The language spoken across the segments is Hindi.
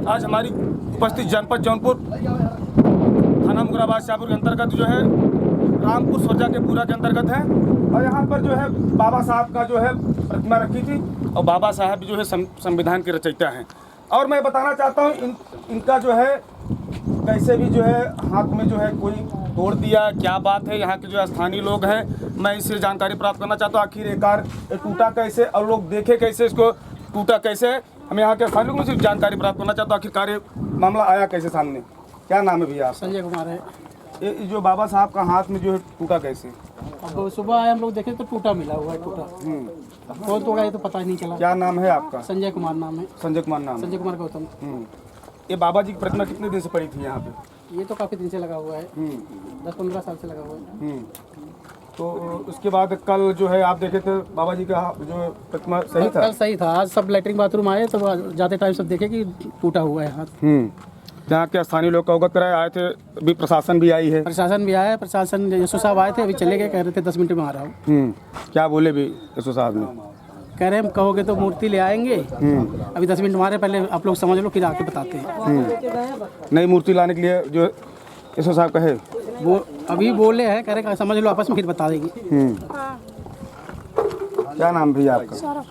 आज हमारी उपस्थित जनपद जौनपुर थाना मुगराबाद शाहपुर के अंतर्गत जो है रामपुर सोजा के पूरा के अंतर्गत है। और यहाँ पर जो है बाबा साहब का जो है प्रतिमा रखी थी और बाबा साहब जो है संविधान के रचयिता हैं। और मैं बताना चाहता हूँ इनका जो है कैसे भी जो है हाथ में जो है कोई तोड़ दिया, क्या बात है। यहाँ के जो स्थानीय लोग हैं, मैं इससे जानकारी प्राप्त करना चाहता हूँ आखिर ये टूटा कैसे और लोग देखे कैसे, इसको टूटा कैसे। हम यहाँ के स्थानीय लोगों से जानकारी प्राप्त करना चाहता हूँ आखिरकार ये मामला आया कैसे सामने। क्या नाम है भैया? संजय कुमार है। ये जो बाबा साहब का हाथ में जो है टूटा कैसे? अब सुबह आए हम लोग देखे तो टूटा मिला हुआ है, टूटा कौन तोड़ा ये तो पता ही नहीं चला। क्या नाम है आपका? संजय कुमार नाम है। संजय कुमार नाम? संजय कुमार गौतम। ये बाबा जी की प्रतिमा कितने दिन से पड़ी थी यहाँ पे? ये तो काफ़ी दिन से लगा हुआ है, 10-15 साल से लगा हुआ है। तो उसके बाद कल जो है आप देखे थे बाबा जी का जो प्रतिमा सही था? कल सही था। आज सब लैट्रिन बाथरूम आए तो जाते टाइम सब देखे कि टूटा हुआ है हाथ। जहाँ के स्थानीय लोग का अवगत कराए आए थे, अभी प्रशासन भी आई है। प्रशासन भी आया है। प्रशासन यशो साहब आए थे, अभी चले गए, कह रहे थे 10 मिनट में आ रहा हूँ। क्या बोले भी यशो साहब ने? कह रहे हम कहोगे तो मूर्ति ले आएंगे, अभी 10 मिनट हमारे पहले आप लोग समझ लो फिर आके बताते हैं। नई मूर्ति लाने के लिए जो यशो साहब कहे वो अभी बोले हैं, कह रहे समझ लो आपस में फिर बता देंगे। क्या नाम भैया आपका?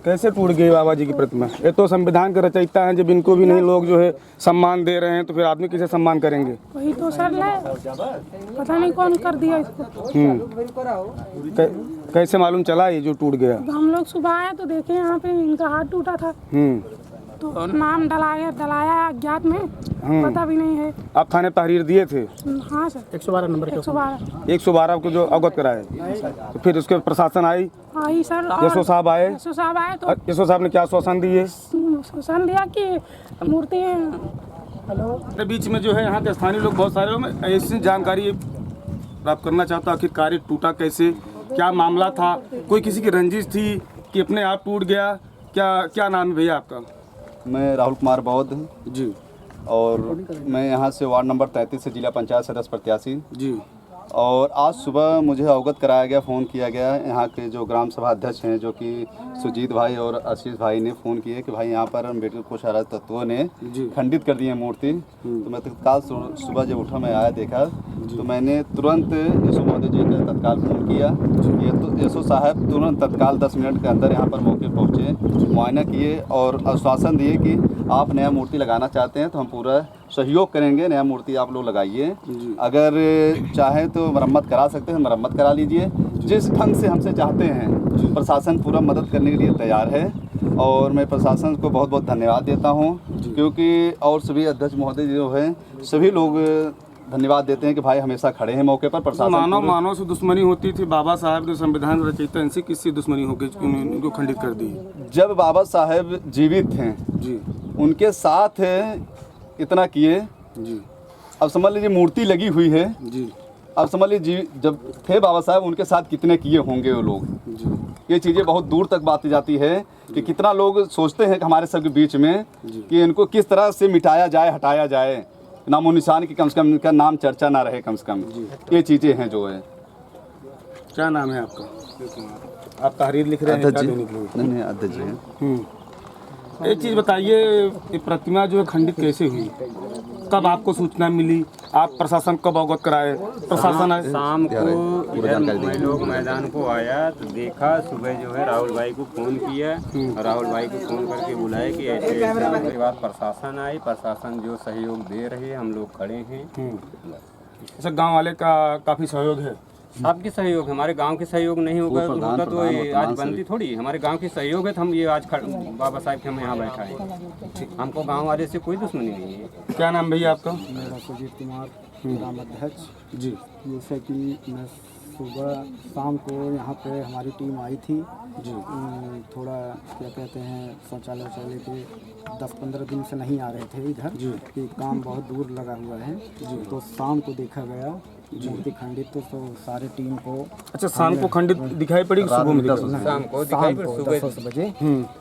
कैसे टूट गई बाबा जी की प्रतिमा? ये तो संविधान के रचयिता हैं, जब इनको भी नहीं लोग जो है सम्मान दे रहे हैं तो फिर आदमी किसे सम्मान करेंगे? वही तो सर पता नहीं कौन कर दिया इसको। कैसे मालूम चला ये जो टूट गया? हम लोग सुबह आए तो देखे यहाँ पे इनका हाथ टूटा था। तो नाम डलाया अज्ञात में, पता भी नहीं है। आप थाने तहरीर दिए थे? हाँ सर। 112 नंबर 112 को जो अवगत कराए, तो फिर उसके प्रशासन आई सर। यशो साहब आए। यशो साहब आए तो यशो साहब ने क्या आश्वासन दिए? आश्वासन दिया कि मूर्ति के बीच में जो है यहाँ के स्थानीय लोग बहुत सारे लोग, मैं ऐसी जानकारी प्राप्त करना चाहता हूँ आखिर कार्य टूटा कैसे, क्या मामला था, कोई किसी की रंजिश थी कि अपने आप टूट गया? क्या नाम है भैया आपका? मैं राहुल कुमार बौद्ध जी। और मैं यहाँ से वार्ड नंबर 33 से जिला पंचायत सदस्य प्रत्याशी जी। और आज सुबह मुझे अवगत कराया गया, फ़ोन किया गया, यहाँ के जो ग्राम सभा अध्यक्ष हैं जो कि सुजीत भाई और आशीष भाई ने फ़ोन किए कि भाई यहाँ पर अम्बेडकर को अराजक तत्वों ने खंडित कर दी है मूर्ति। तो मैं तत्काल सुबह जब उठा, मैं आया देखा तो मैंने तुरंत यशो महोदय जी का तत्काल फ़ोन किया। ये तो यशो साहब तुरंत तत्काल 10 मिनट के अंदर यहाँ पर मौके पहुँचे, मुआयना किए और आश्वासन दिए कि आप नया मूर्ति लगाना चाहते हैं तो हम पूरा सहयोग करेंगे, नया मूर्ति आप लोग लगाइए। अगर चाहें तो मरम्मत करा सकते हैं, मरम्मत करा लीजिए, जिस ढंग से हमसे चाहते हैं। प्रशासन पूरा मदद करने के लिए तैयार है और मैं प्रशासन को बहुत बहुत धन्यवाद देता हूं, क्योंकि और सभी अध्यक्ष महोदय जो हैं सभी लोग धन्यवाद देते हैं कि भाई हमेशा खड़े हैं मौके पर। प्रशासन मानव से दुश्मनी होती थी, बाबा साहब ने संविधान रचयिता, इनसे किससे दुश्मनी हो गई उनको खंडित कर दी? जब बाबा साहब जीवित थे जी, उनके साथ इतना किए जी। अब समझ लीजिए मूर्ति लगी हुई है जी, अब समझ लीजिए जब थे बाबा साहब उनके साथ कितने किए होंगे वो लोग जी। ये चीज़ें बहुत दूर तक बात जाती है कि कितना लोग सोचते हैं कि हमारे सबके बीच में कि इनको किस तरह से मिटाया जाए, हटाया जाए, नामो निशान की कम से कम इनका नाम चर्चा ना रहे कम से कम। ये चीज़ें हैं जो है। क्या नाम है आपका? आप तहरीर लिख रहे हैं? नहीं, अध्यक्ष जी हैं। एक चीज़ बताइए, ये प्रतिमा जो है खंडित कैसे हुई? कब आपको सूचना मिली? आप प्रशासन कब अवगत कराए? प्रशासन आए? शाम को मैं लोग मैदान को आया तो देखा, सुबह जो है राहुल भाई को फ़ोन किया, राहुल भाई को फ़ोन करके बुलाया कि ऐसे के बाद प्रशासन आई, प्रशासन जो सहयोग दे रही है, हम लोग खड़े हैं। अच्छा, गांव वाले का काफ़ी सहयोग है? आपकी सहयोग, हमारे गांव के सहयोग नहीं होता तो ये आज बनती थोड़ी। हमारे गांव की सहयोग है तो हम ये आज बाबा साहब के हम यहाँ बैठा है। हमको गांव वाले से कोई दुश्मनी नहीं है। क्या नाम भैया आपका? मेरा सुजीत कुमार, ग्राम अध्यक्ष जी। जैसे कि मैं सुबह शाम को यहाँ पे हमारी टीम आई थी जी, थोड़ा क्या कहते हैं शौचालय के 10-15 दिन से नहीं आ रहे थे इधर जी, कि काम बहुत दूर लगा हुआ है जी। तो शाम को देखा गया मूर्ति खंडित, तो सारे टीम को। अच्छा, शाम को खंडित दिखाई पड़ी? सुबह में शाम को दिखाई पड़ी, सुबह 10 बजे।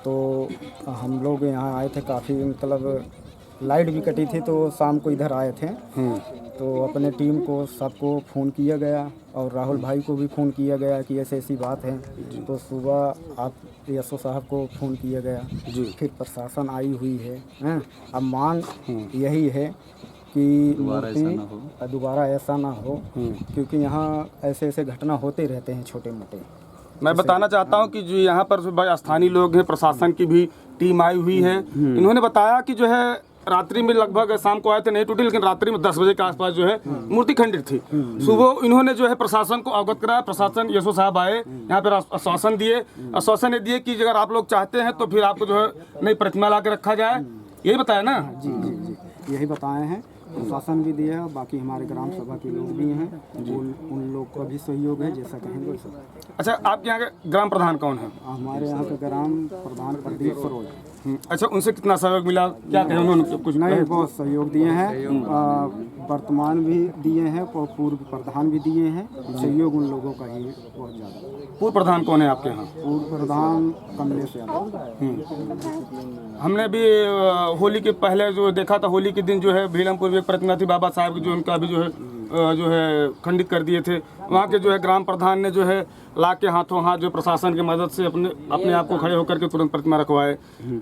तो हम लोग यहाँ आए थे, काफ़ी मतलब लाइट भी कटी थी तो शाम को इधर आए थे। तो अपने टीम को सबको फ़ोन किया गया और राहुल भाई को भी फ़ोन किया गया कि ऐसी ऐसी बात है। तो सुबह आप एसओ साहब को फ़ोन किया गया जी। फिर प्रशासन आई हुई है हैं। अब मांग यही है कि दोबारा ऐसा ना हो क्योंकि यहाँ ऐसे ऐसे घटना होते रहते हैं छोटे मोटे। मैं बताना चाहता हूँ कि जो यहाँ पर जो स्थानीय लोग हैं, प्रशासन की भी टीम आई हुई है। इन्होंने बताया कि जो है रात्रि में लगभग शाम को आए थे, नहीं टूटी, लेकिन रात्रि में 10 बजे के आसपास जो है मूर्ति खंडित थी। सुबह इन्होंने जो है प्रशासन को अवगत कराया। प्रशासन एसओ साहब आए, यहाँ पर आश्वासन दिए कि अगर आप लोग चाहते हैं तो फिर आपको जो है नई प्रतिमा ला के रखा जाए। यही बताया ना? जी जी जी, यही बताए हैं। प्रशासन भी दिया है और बाकी हमारे ग्राम सभा के लोग भी हैं, उन लोग का भी सहयोग है जैसा कहेंगे वैसा। अच्छा, आपके यहाँ के ग्राम प्रधान कौन है? हमारे यहाँ का ग्राम प्रधान प्रदीप सरोज। अच्छा, उनसे कितना सहयोग मिला, क्या कहें उन्होंने? कुछ नहीं, बहुत सहयोग दिए हैं, वर्तमान भी दिए हैं और पूर्व प्रधान भी दिए हैं। सहयोग उन लोगों का ही बहुत ज़्यादा। पूर्व प्रधान कौन है आपके यहाँ? पूर्व प्रधान कमलेश यादव। हमने भी होली के पहले जो देखा था, होली के दिन जो है भीलमपुर में एक प्रतिमा थी बाबा साहब की, जो उनका भी जो है खंडित कर दिए थे। वहाँ के जो है ग्राम प्रधान ने जो है ला के हाथों हाथ जो प्रशासन की मदद से अपने आप को खड़े होकर के तुरंत प्रतिमा रखवाए।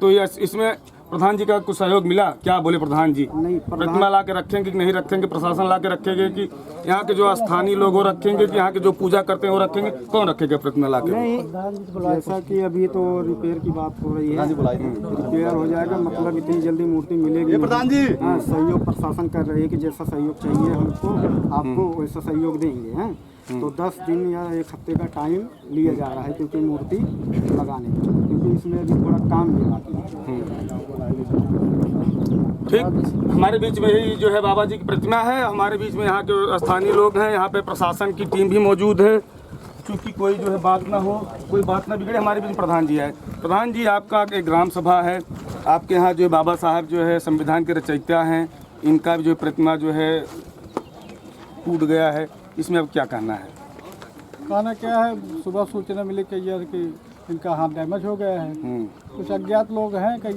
तो इसमें प्रधान जी का कुछ सहयोग मिला? क्या बोले प्रधान जी? प्रतिमा ला के रखेंगे कि नहीं रखेंगे? प्रशासन ला के रखेंगे कि यहाँ के जो स्थानीय लोग वो रखेंगे कि यहाँ के जो पूजा करते हैं वो रखेंगे? कौन रखेगा प्रतिमा ला के? नहीं, जैसा कि अभी तो रिपेयर की बात हो रही है, रिपेयर हो जाएगा, मतलब इतनी जल्दी मूर्ति मिलेगी प्रधान जी। हाँ, सहयोग प्रशासन कर रही है कि जैसा सहयोग चाहिए हमको आपको वैसा सहयोग देंगे हैं। तो 10 दिन या 1 हफ्ते का टाइम लिया जा रहा है क्योंकि मूर्ति लगाने का, क्योंकि इसमें अभी थोड़ा काम भी बाकी है। ठीक, हमारे बीच में ही जो है बाबा जी की प्रतिमा है। हमारे बीच में यहाँ के स्थानीय लोग हैं, यहाँ पे प्रशासन की टीम भी मौजूद है। क्योंकि कोई जो है बात ना हो, कोई बात ना बिगड़े, हमारे बीच में प्रधान जी है। प्रधान जी, आपका एक ग्राम सभा है, आपके यहाँ जो बाबा साहब जो है संविधान के रचयिता हैं, इनका भी जो प्रतिमा जो है टूट गया है, इसमें अब क्या कहना है? कहना क्या है, सुबह सूचना मिली कई कि इनका हाथ डैमेज हो गया है। कुछ अज्ञात लोग हैं, कई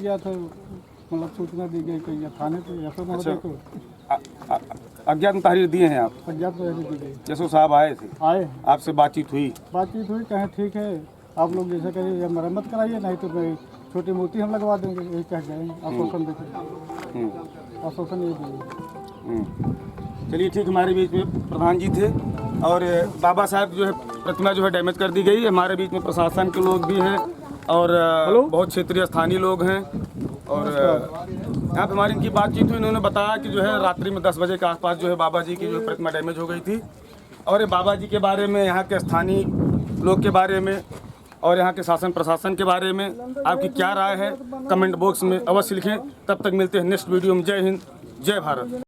मतलब सूचना दी गई कई थाने पे। अच्छा, अज्ञात में तहरीर दिए हैं आप? अज्ञात तहरीर दी गई। एसओ साहब आए थे? आए, आपसे बातचीत हुई? कहें ठीक है, आप लोग जैसे कहिए या मरम्मत कराइए, नहीं तो मैं छोटी मूर्ति हम लगवा देंगे, यही कह गए। आश्वासन देते, आश्वासन ये दिए। चलिए ठीक, हमारे बीच में प्रधान जी थे और बाबा साहब जो है प्रतिमा जो है डैमेज कर दी गई। हमारे बीच में प्रशासन के लोग भी हैं और बहुत क्षेत्रीय स्थानीय लोग हैं। और यहाँ पे हमारी इनकी बातचीत हुई, इन्होंने बताया कि जो है रात्रि में 10 बजे के आसपास जो है बाबा जी की जो प्रतिमा डैमेज हो गई थी। और ये बाबा जी के बारे में, यहाँ के स्थानीय लोग के बारे में और यहाँ के शासन प्रशासन के बारे में आपकी क्या राय है, कमेंट बॉक्स में अवश्य लिखें। तब तक मिलते हैं नेक्स्ट वीडियो में। जय हिंद, जय भारत।